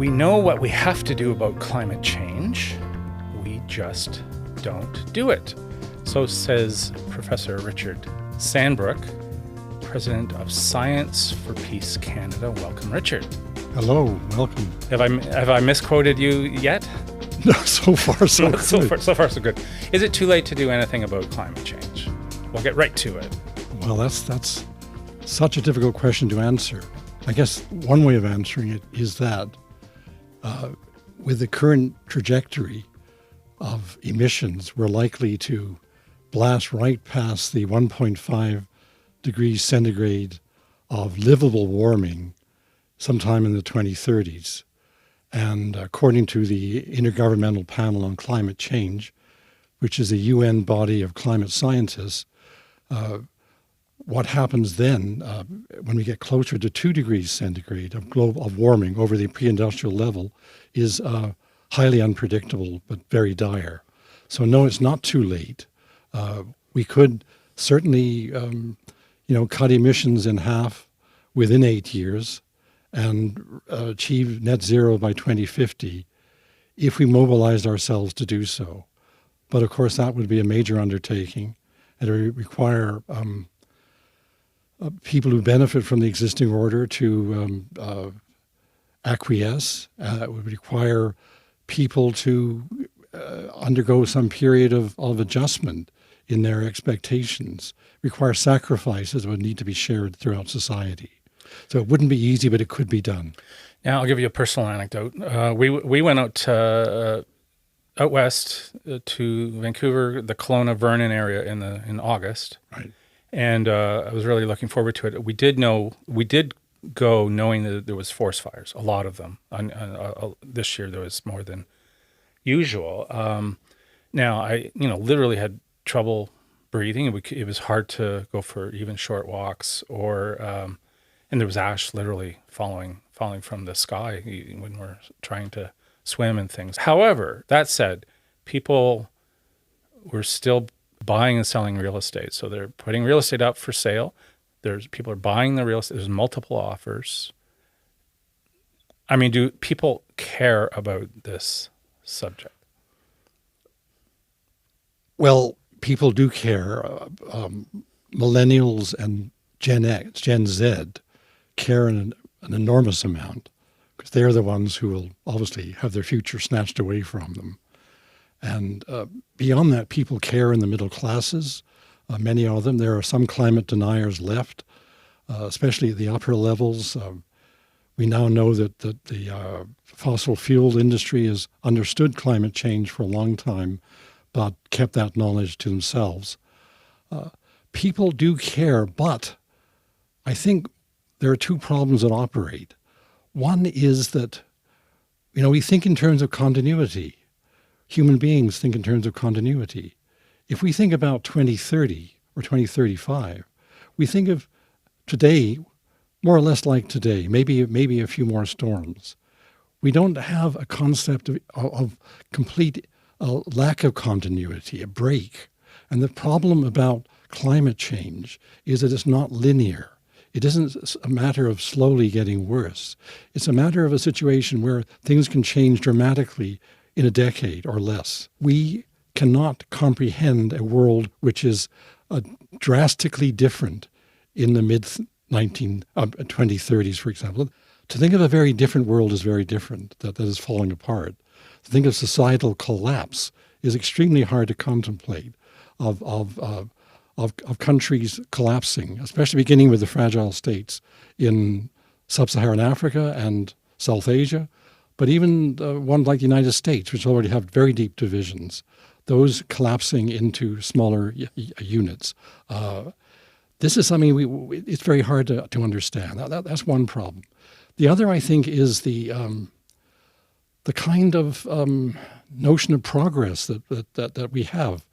We know what we have to do about climate change. We just don't do it. So says Professor Richard Sandbrook, President of Science for Peace Canada. Welcome, Richard. Hello, welcome. Have I misquoted you yet? No, so far so good. So far so good. Is it too late to do anything about climate change? We'll get right to it. Well, that's such a difficult question to answer. I guess one way of answering it is that with the current trajectory of emissions, we're likely to blast right past the 1.5 degrees centigrade of livable warming sometime in the 2030s. And according to the Intergovernmental Panel on Climate Change, which is a UN body of climate scientists, what happens then when we get closer to 2 degrees centigrade of warming over the pre-industrial level is highly unpredictable but very dire. So no, it's not too late. We could certainly cut emissions in half within 8 years and achieve net zero by 2050 if we mobilized ourselves to do so. But of course, that would be a major undertaking, and it would require people who benefit from the existing order to acquiesce. It would require people to undergo some period of adjustment in their expectations, require sacrifices that would need to be shared throughout society. So it wouldn't be easy, but it could be done. Now, I'll give you a personal anecdote. We went out west to Vancouver, the Kelowna Vernon area in August. Right. And I was really looking forward to it. We did go knowing that there was forest fires, a lot of them. This year there was more than usual. Now I literally had trouble breathing. It was hard to go for even short walks, and there was ash literally falling from the sky when we're trying to swim and things. However, that said, people were still buying and selling real estate. So they're putting real estate up for sale. People are buying the real estate. There's multiple offers. I mean, do people care about this subject? Well, people do care. Millennials and Gen Z care an enormous amount because they're the ones who will obviously have their future snatched away from them. And beyond that, people care in the middle classes, many of them. There are some climate deniers left, especially at the upper levels. We now know that the fossil fuel industry has understood climate change for a long time, but kept that knowledge to themselves. People do care, but I think there are two problems that operate. One is that, we think in terms of continuity. Human beings think in terms of continuity. If we think about 2030 or 2035, we think of today more or less like today, maybe a few more storms. We don't have a concept of complete lack of continuity, a break. And the problem about climate change is that it's not linear. It isn't a matter of slowly getting worse. It's a matter of a situation where things can change dramatically in a decade or less. We cannot comprehend a world which is drastically different in the mid-2030s, for example. To think of a very different world is very different, that is falling apart. To think of societal collapse is extremely hard to contemplate, of countries collapsing, especially beginning with the fragile states in sub-Saharan Africa and South Asia, but even one like the United States, which already have very deep divisions, those collapsing into smaller units. This is something it's very hard to understand. That's one problem. The other, I think, is the kind of notion of progress that we have.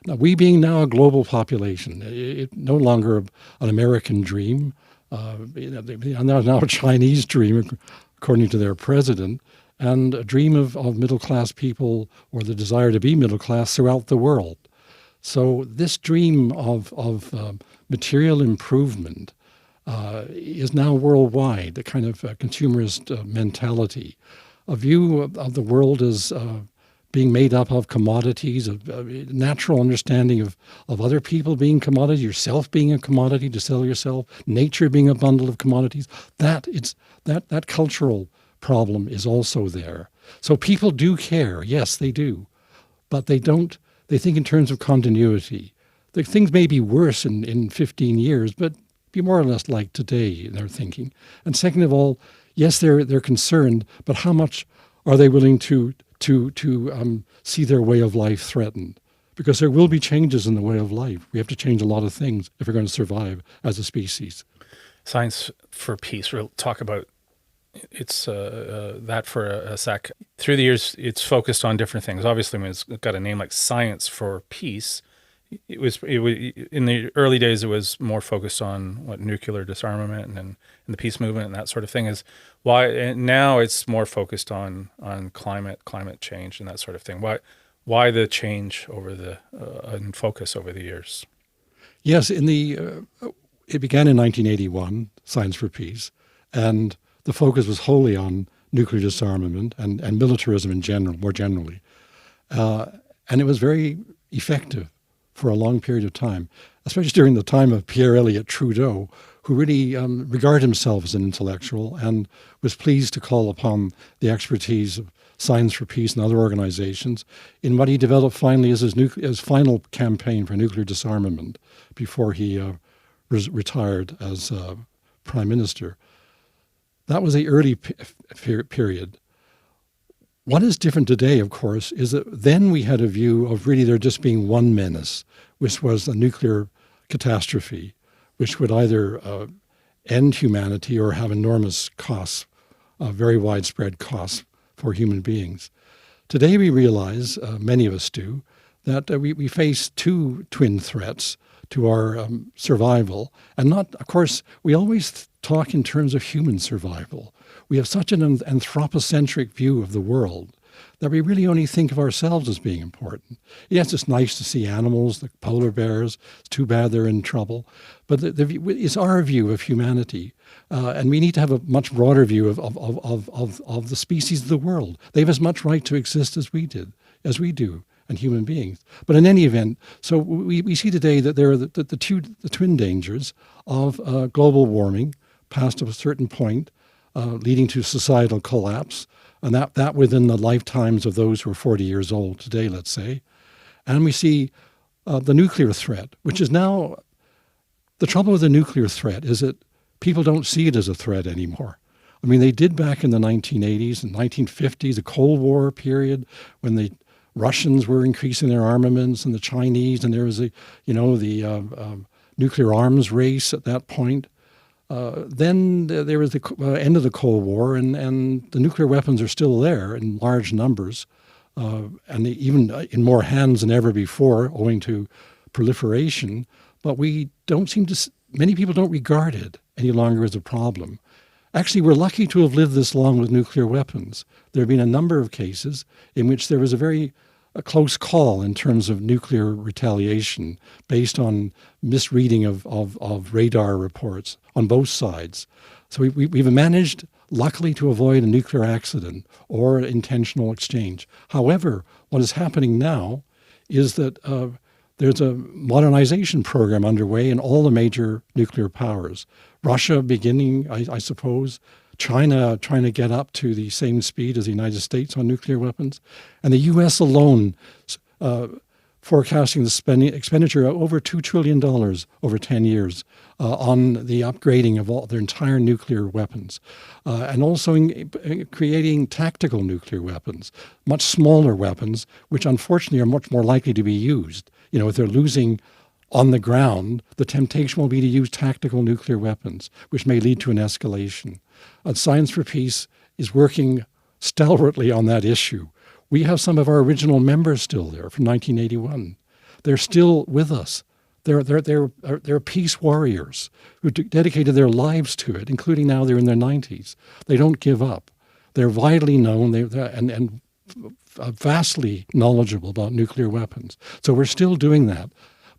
Now, we being now a global population, no longer an American dream, now a Chinese dream, according to their president, and a dream of middle-class people, or the desire to be middle-class throughout the world. So this dream of material improvement is now worldwide, the kind of consumerist mentality. a view of the world as being made up of commodities, a natural understanding of other people being commodities, yourself being a commodity to sell yourself, nature being a bundle of commodities. That cultural problem is also there. So people do care, yes, they do, but they don't. They think in terms of continuity. Things may be worse in 15 years, but be more or less like today in their thinking. And second of all, yes, they're concerned, but how much are they willing to see their way of life threatened? Because there will be changes in the way of life. We have to change a lot of things if we're going to survive as a species. Science for Peace. We'll talk about that for a sec. Through the years, it's focused on different things. Obviously, when it's got a name like Science for Peace, it was in the early days. It was more focused on nuclear disarmament and the peace movement and that sort of thing. Is why and now it's more focused on climate change and that sort of thing. Why the change over the and focus over the years? Yes, it began in 1981, Science for Peace, and the focus was wholly on nuclear disarmament and militarism in general, more generally. And it was very effective for a long period of time, especially during the time of Pierre Elliott Trudeau, who really regarded himself as an intellectual and was pleased to call upon the expertise of Science for Peace and other organizations in what he developed finally as his final campaign for nuclear disarmament before he retired as Prime Minister. That was the early period. What is different today, of course, is that then we had a view of really there just being one menace, which was a nuclear catastrophe, which would either end humanity or have enormous costs, very widespread costs for human beings. Today we realize, many of us do, that we face two twin threats to our survival. And not, of course, we always talk in terms of human survival. We have such an anthropocentric view of the world that we really only think of ourselves as being important. Yes, it's nice to see animals, the polar bears. It's too bad they're in trouble. But it's our view of humanity. And we need to have a much broader view of the species of the world. They have as much right to exist as we do, and human beings. But in any event, so we see today that there are the twin dangers of global warming past a certain point, leading to societal collapse, and that within the lifetimes of those who are 40 years old today, let's say. And we see the nuclear threat, which is now, the trouble with the nuclear threat is that people don't see it as a threat anymore. I mean, they did back in the 1980s and 1950s, the Cold War period, when the Russians were increasing their armaments and the Chinese, and there was the nuclear arms race at that point. Then there was the end of the Cold War, and the nuclear weapons are still there in large numbers, and even in more hands than ever before, owing to proliferation. But many people don't regard it any longer as a problem. Actually, we're lucky to have lived this long with nuclear weapons. There have been a number of cases in which there was a close call in terms of nuclear retaliation based on misreading of radar reports on both sides. So we've managed, luckily, to avoid a nuclear accident or intentional exchange. However, what is happening now is that there's a modernization program underway in all the major nuclear powers. Russia beginning, I suppose, China trying to get up to the same speed as the United States on nuclear weapons, and the U.S. alone forecasting the expenditure of over $2 trillion over 10 years on the upgrading of all their entire nuclear weapons, and also in creating tactical nuclear weapons, much smaller weapons, which unfortunately are much more likely to be used. You know, if they're losing on the ground, the temptation will be to use tactical nuclear weapons, which may lead to an escalation. Science for Peace is working stalwartly on that issue. We have some of our original members still there from 1981. They're still with us. They're peace warriors who dedicated their lives to it, including now they're in their 90s. They don't give up. They're widely known and vastly knowledgeable about nuclear weapons. So we're still doing that.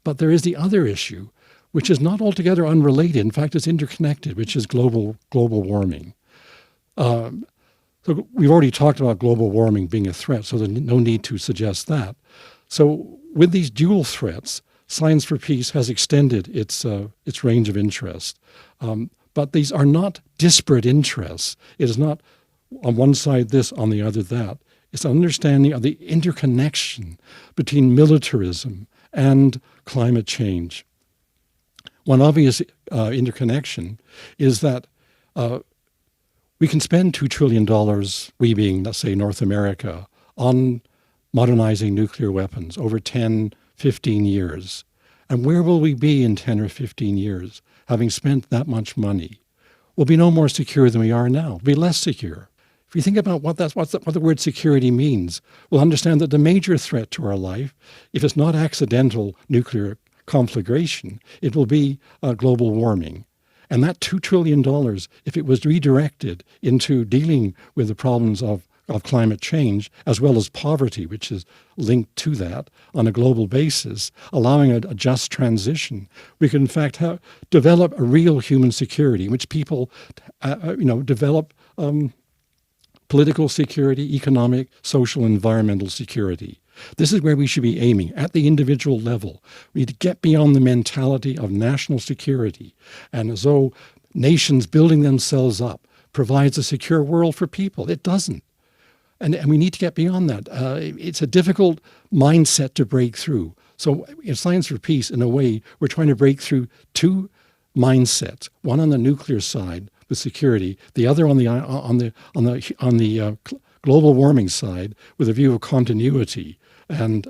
But there is the other issue, which is not altogether unrelated. In fact, it's interconnected, which is global warming. So we've already talked about global warming being a threat, so there's no need to suggest that. So with these dual threats, Science for Peace has extended its range of interest. But these are not disparate interests. It is not on one side this, on the other that. It's an understanding of the interconnection between militarism and climate change. One obvious interconnection is that we can spend $2 trillion, we being, let's say, North America, on modernizing nuclear weapons over 10, 15 years. And where will we be in 10 or 15 years, having spent that much money? We'll be no more secure than we are now. We'll be less secure. If you think about what the word security means, we'll understand that the major threat to our life, if it's not accidental nuclear conflagration, it will be global warming. And that $2 trillion, if it was redirected into dealing with the problems of climate change, as well as poverty, which is linked to that on a global basis, allowing a just transition, we could in fact develop a real human security in which people develop political security, economic, social, environmental security. This is where we should be aiming, at the individual level. We need to get beyond the mentality of national security, and as though nations building themselves up provides a secure world for people. It doesn't. And we need to get beyond that. It's a difficult mindset to break through. So in Science for Peace, in a way, we're trying to break through two mindsets, one on the nuclear side with security, the other on the global warming side with a view of continuity and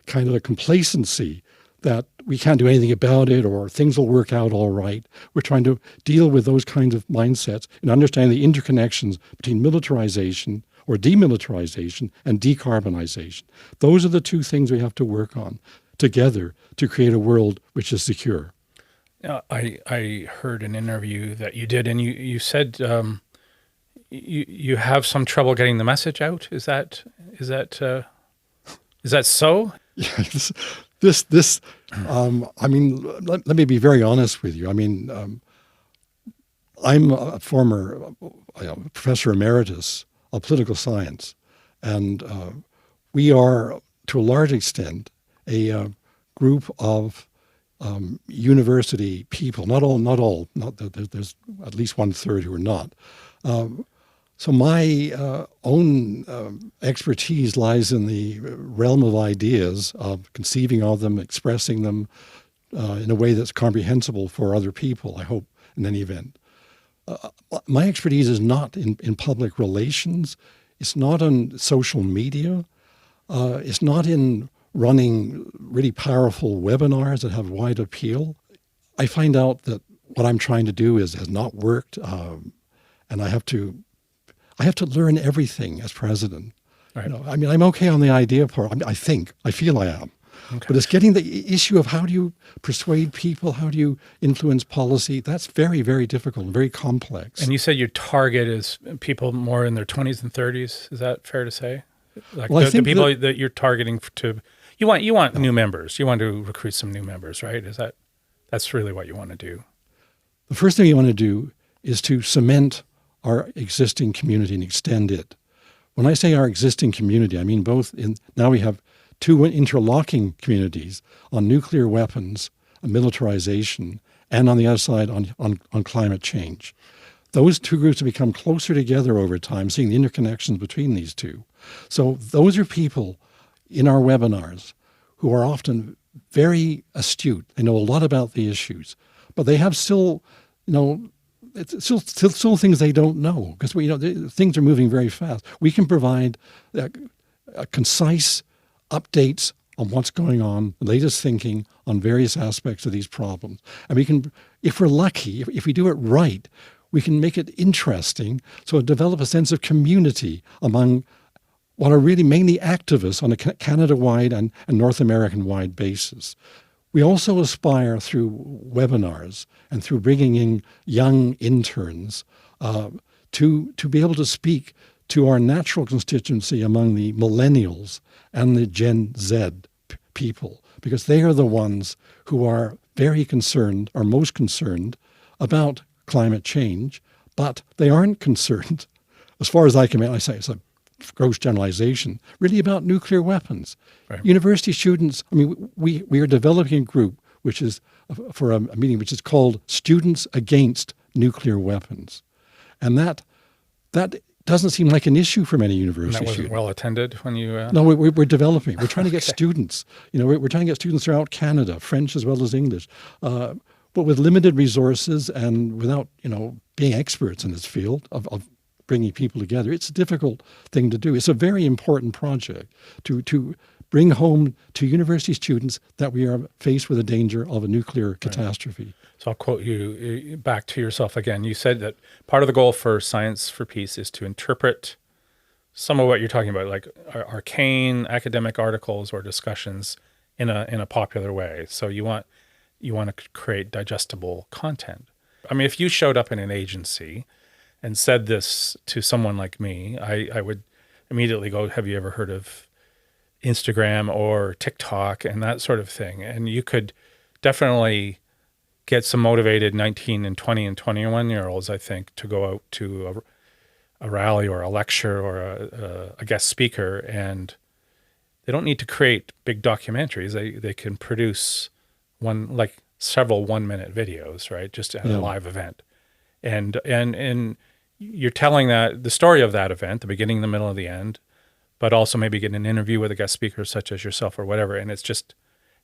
kind of a complacency that we can't do anything about it or things will work out all right. We're trying to deal with those kinds of mindsets and understand the interconnections between militarization or demilitarization and decarbonization. Those are the two things we have to work on together to create a world which is secure. I heard an interview that you did, and you said you have some trouble getting the message out. Is that so? Yes. I mean, let me be very honest with you. I mean, I'm a former professor emeritus of political science, and we are, to a large extent, a group of university people. Not all. There's at least 1/3 who are not. So my own expertise lies in the realm of ideas, of conceiving of them, expressing them in a way that's comprehensible for other people, I hope, in any event. My expertise is not in public relations. It's not on social media. It's not in running really powerful webinars that have wide appeal. I find out that what I'm trying to do has not worked, and I have to learn everything as president. Right. I mean, I'm okay on the idea part. I feel I am. Okay. But it's getting the issue of how do you persuade people, how do you influence policy, that's very, very difficult, very complex. And you said your target is people more in their 20s and 30s. Is that fair to say? Like well, I think the people that you're targeting you want new members. You want to recruit some new members, right? That's really what you want to do? The first thing you want to do is to cement our existing community and extend it. When I say our existing community, I mean now we have two interlocking communities on nuclear weapons, militarization, and on the other side on climate change. Those two groups have become closer together over time, seeing the interconnections between these two. So those are people in our webinars who are often very astute. They know a lot about the issues, but they have still, it's still things they don't know because things are moving very fast. We can provide concise updates on what's going on, the latest thinking on various aspects of these problems. And we can, if we're lucky, if we do it right, we can make it interesting so develop a sense of community among what are really mainly activists on a Canada-wide and North American-wide basis. We also aspire through webinars and through bringing in young interns to be able to speak to our natural constituency among the millennials and the Gen Z people, because they are the ones who are very concerned, are most concerned about climate change, but they aren't concerned as far as I can, I say it's a gross generalization, really about nuclear weapons. Right. University students, I mean, we are developing a group which is for a meeting which is called Students Against Nuclear Weapons. And that doesn't seem like an issue for many And university that wasn't students. well attended when you. No, we're developing. We're trying to get students. We're trying to get students throughout Canada, French as well as English, but with limited resources and without being experts in this field of bringing people together. It's a difficult thing to do. It's a very important project to bring home to university students that we are faced with the danger of a nuclear catastrophe. So I'll quote you back to yourself again. You said that part of the goal for Science for Peace is to interpret some of what you're talking about, like arcane academic articles or discussions in a popular way. So you want to create digestible content. I mean, if you showed up in an agency and said this to someone like me, I would immediately go, have you ever heard of Instagram or TikTok and that sort of thing? And you could definitely get some motivated 19 and 20 and 21-year-olds, I think, to go out to a rally or a lecture or a guest speaker, and they don't need to create big documentaries. They can produce several 1-minute videos, right? Just at a live event. And you're telling the story of that event, the beginning, the middle, and the end, but also maybe get an interview with a guest speaker such as yourself or whatever. And it's just,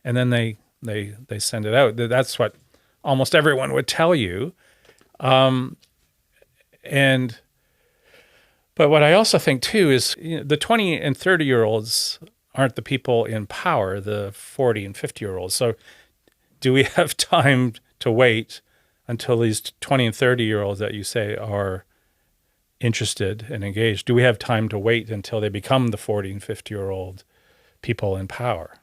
and then they send it out. That's what almost everyone would tell you. But what I also think too is the 20 and 30-year-olds aren't the people in power, the 40 and 50-year-olds. So do we have time to wait until these 20 and 30-year-olds that you say are interested and engaged? Do we have time to wait until they become the 40 and 50-year-old people in power?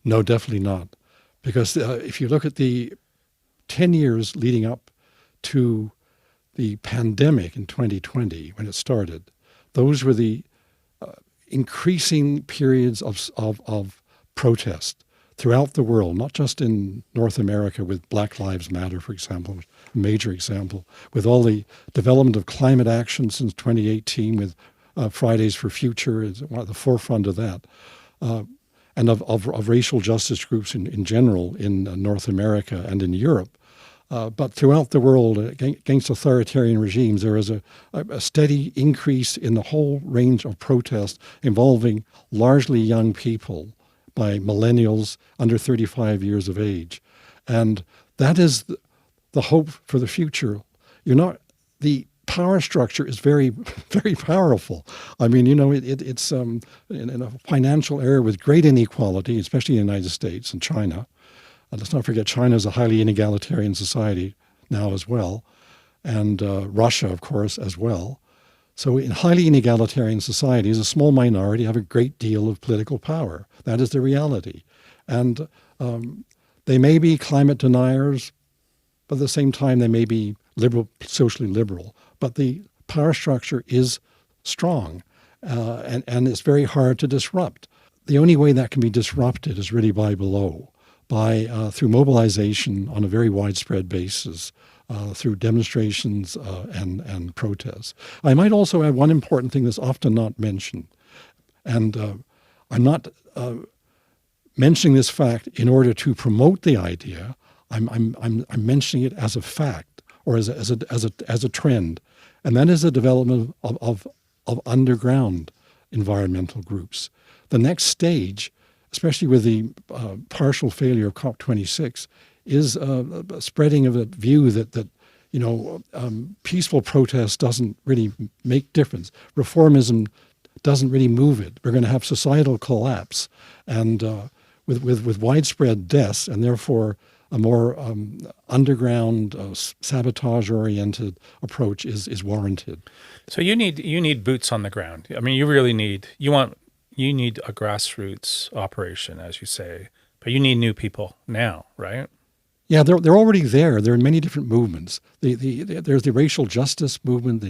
No, definitely not. Because if you look at the 10 years leading up to the pandemic in 2020, when it started, those were the increasing periods of protest throughout the world, not just in North America with Black Lives Matter, for example, a major example, with all the development of climate action since 2018, with Fridays for Future is at the forefront of that, and of racial justice groups in general in North America and in Europe. But throughout the world, against authoritarian regimes, there is a steady increase in the whole range of protests involving largely young people, by millennials under 35 years of age. And that is the hope for the future. The power structure is very, very powerful. I mean, it's in a financial era with great inequality, especially in the United States and China. Let's not forget China is a highly inegalitarian society now as well, and Russia, of course, as well. So in highly inegalitarian societies, a small minority have a great deal of political power. That is the reality. And they may be climate deniers, but at the same time, they may be liberal, socially liberal. But the power structure is strong, and it's very hard to disrupt. The only way that can be disrupted is really by below, through mobilization on a very widespread basis, through demonstrations and protests. I might also add one important thing that's often not mentioned, and I'm not mentioning this fact in order to promote the idea. I'm mentioning it as a fact or as a trend, and that is the development of underground environmental groups. The next stage, especially with the partial failure of COP26, is a spreading of a view that peaceful protest doesn't really make difference. Reformism doesn't really move it. We're going to have societal collapse, and with widespread deaths, and therefore a more underground, sabotage-oriented approach is warranted. So you need boots on the ground. I mean, you really need you need a grassroots operation, as you say, but you need new people now, right? Yeah, they're already there. They're in many different movements. There's the racial justice movement,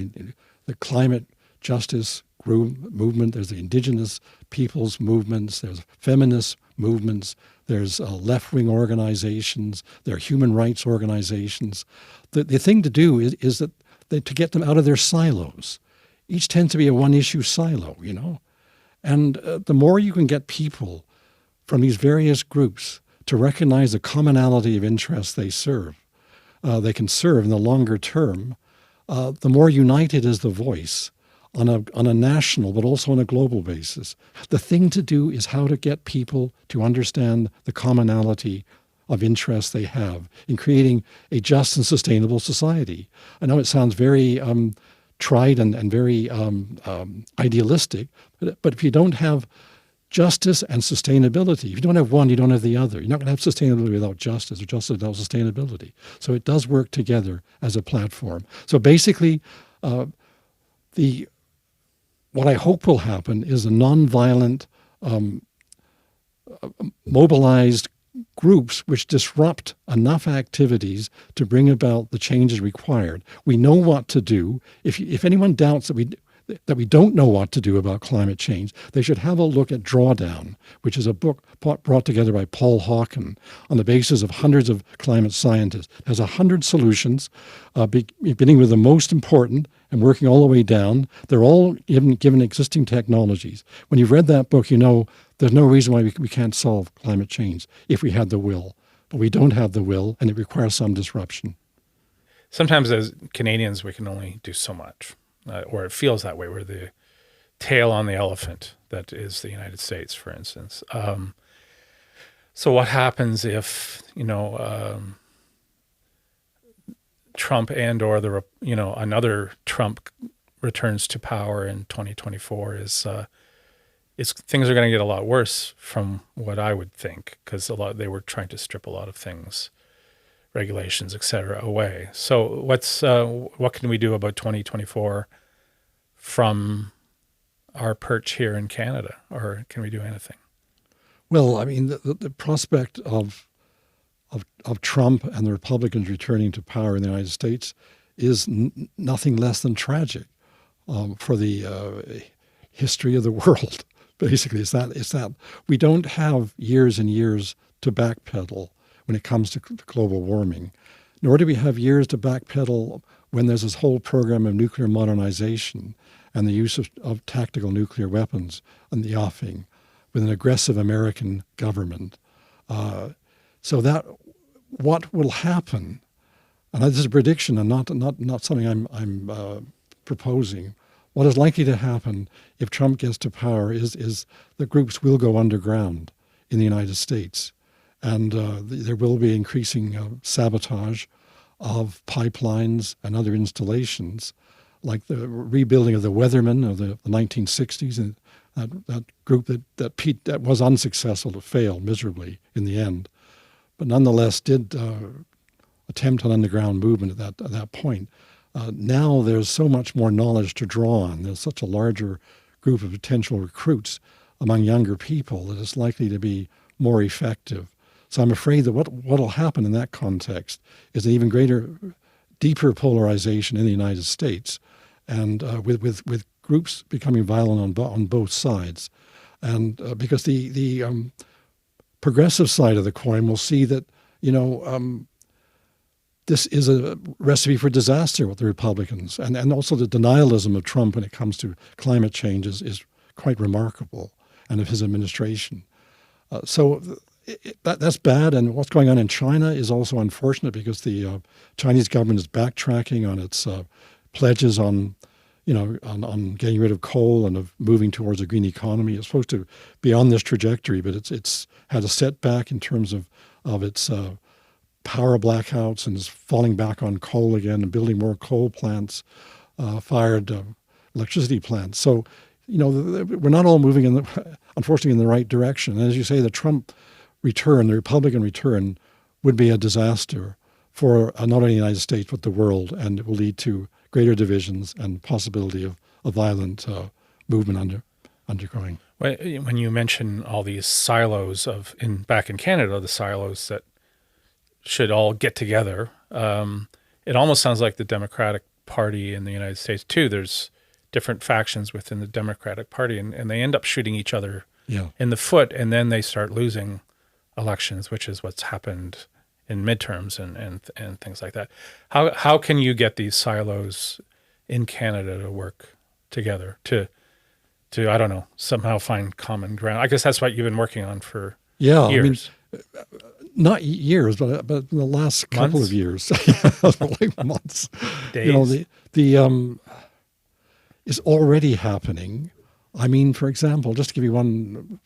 the climate justice movement. There's the indigenous peoples movements. There's feminist movements. There's left-wing organizations. There are human rights organizations. The thing to do is that to get them out of their silos. each tends to be a one-issue silo, And the more you can get people from these various groups to recognize the commonality of interests they can serve in the longer term, the more united is the voice on a national but also on a global basis. The thing to do is how to get people to understand the commonality of interests they have in creating a just and sustainable society. I know it sounds very tried and very idealistic, but if you don't have justice and sustainability, if you don't have one, you don't have the other. You're not going to have sustainability without justice or justice without sustainability. So it does work together as a platform. So basically, what I hope will happen is a nonviolent, mobilized groups which disrupt enough activities to bring about the changes required. We know what to do. If anyone doubts that we don't know what to do about climate change, they should have a look at Drawdown, which is a book brought together by Paul Hawken on the basis of hundreds of climate scientists. It has 100 solutions, beginning with the most important and working all the way down. They're all given existing technologies. When you've read that book, you know there's no reason why we can't solve climate change if we had the will. But we don't have the will, and it requires some disruption. Sometimes as Canadians, we can only do so much. Or it feels that way. We're the tail on the elephant that is the United States, for instance. So what happens if Trump or another Trump returns to power in 2024? Is things are going to get a lot worse from what I would think, because they were trying to strip a lot of things, regulations, et cetera, away. So what can we do about 2024 from our perch here in Canada, or can we do anything? Well, I mean, the prospect of Trump and the Republicans returning to power in the United States is nothing less than tragic for the history of the world. Basically, it's that we don't have years and years to backpedal when it comes to global warming, nor do we have years to backpedal when there's this whole program of nuclear modernization and the use of tactical nuclear weapons and the offing with an aggressive American government. So that what will happen, and this is a prediction and not something I'm proposing. What is likely to happen if Trump gets to power is the groups will go underground in the United States, and there will be increasing sabotage of pipelines and other installations, like the rebuilding of the Weathermen of the 1960s, and that group that was unsuccessful, to fail miserably in the end, but nonetheless did attempt an underground movement at that point. Now there's so much more knowledge to draw on. There's such a larger group of potential recruits among younger people that it's likely to be more effective. So I'm afraid that what will happen in that context is an even greater, deeper polarization in the United States, and with groups becoming violent on both sides, and because the progressive side of the coin will see that this is a recipe for disaster with the Republicans, and also the denialism of Trump when it comes to climate change is quite remarkable, and of his administration. So that's bad, and what's going on in China is also unfortunate, because the Chinese government is backtracking on its pledges on getting rid of coal and of moving towards a green economy. It's supposed to be on this trajectory, but it's had a setback in terms of its power blackouts, and is falling back on coal again and building more coal plants, fired electricity plants. So, we're not all moving unfortunately in the right direction. And as you say, the Trump return, the Republican return, would be a disaster for not only the United States but the world, and it will lead to greater divisions and possibility of a violent movement undergoing. When you mention all these silos back in Canada, the silos that should all get together, it almost sounds like the Democratic Party in the United States too. There's different factions within the Democratic Party, and they end up shooting each other in the foot, and then they start losing elections, which is what's happened in midterms and things like that. How can you get these silos in Canada to work together to I don't know, somehow find common ground. I guess that's what you've been working on for Yeah, years. I mean, not years, but in the last couple Months? of years, like months. Days. You know, the is already happening. I mean, for example, just to give you one,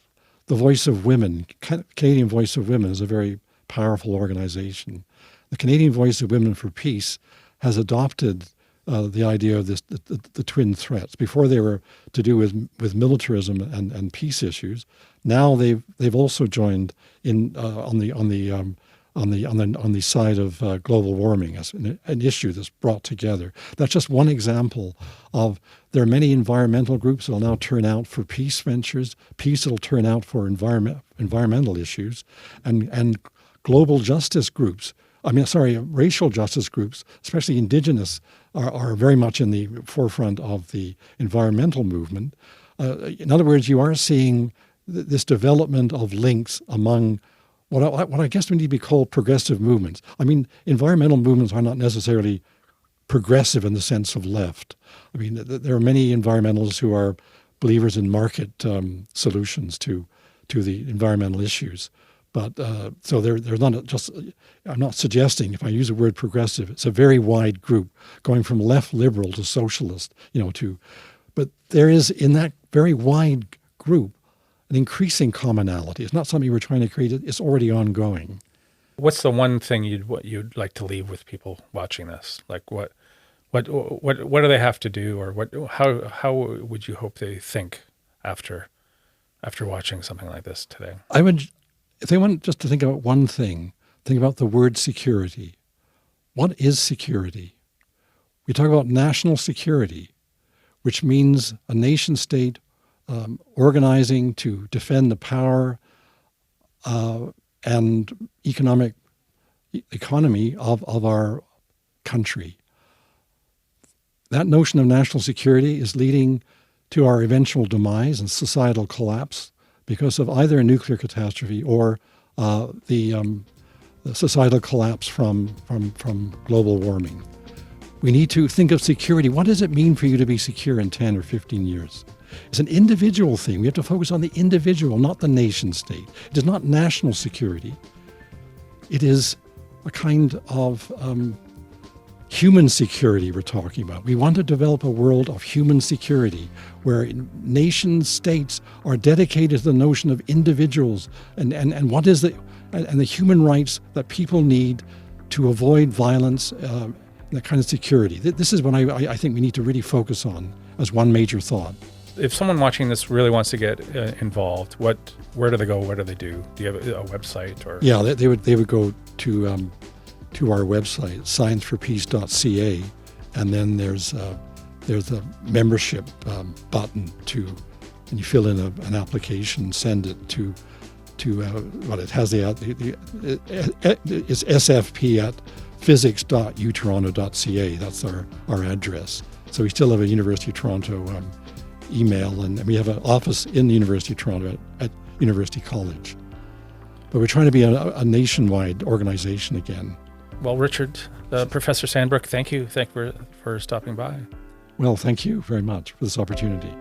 the Voice of Women, Canadian Voice of Women is a very powerful organization. The Canadian Voice of Women for Peace has adopted the idea of the twin threats. Before they were to do with militarism and peace issues. Now they've also joined in on the side of global warming as an issue that's brought together. That's just one example of there are many environmental groups that will now turn out for peace ventures, peace that will turn out for environmental issues, and global justice groups. Racial justice groups, especially indigenous, are very much in the forefront of the environmental movement. In other words, you are seeing this development of links among what I guess we need to be called progressive movements. I mean, environmental movements are not necessarily progressive in the sense of left. I mean, there are many environmentalists who are believers in market solutions to the environmental issues. But so they're not just, I'm not suggesting, if I use the word progressive, it's a very wide group going from left liberal to socialist, but there is in that very wide group an increasing commonality. It's not something we're trying to create, it's already ongoing. What's the one thing you'd like to leave with people watching this? Like what do they have to do, or how would you hope they think after watching something like this today? I would, if they want just to think about one thing, think about the word security. What is security? We talk about national security, which means a nation state organizing to defend the power and economy of our country. That notion of national security is leading to our eventual demise and societal collapse because of either a nuclear catastrophe or the societal collapse from global warming. We need to think of security. What does it mean for you to be secure in 10 or 15 years? It's an individual thing. We have to focus on the individual, not the nation state. It is not national security. It is a kind of human security we're talking about. We want to develop a world of human security where nation states are dedicated to the notion of individuals and what is the human rights that people need to avoid violence, that kind of security. This is what I think we need to really focus on as one major thought. If someone watching this really wants to get involved, where do they go? What do they do? Do you have a website? Or yeah, they would go to our website, scienceforpeace.ca, and then there's a membership button and you fill in an application, send it to it has it's sfp at physics.utoronto.ca. That's our address. So we still have a University of Toronto email, and we have an office in the University of Toronto at University College. But we're trying to be a nationwide organization again. Well, Richard, Professor Sandbrook, thank you for stopping by. Well, thank you very much for this opportunity.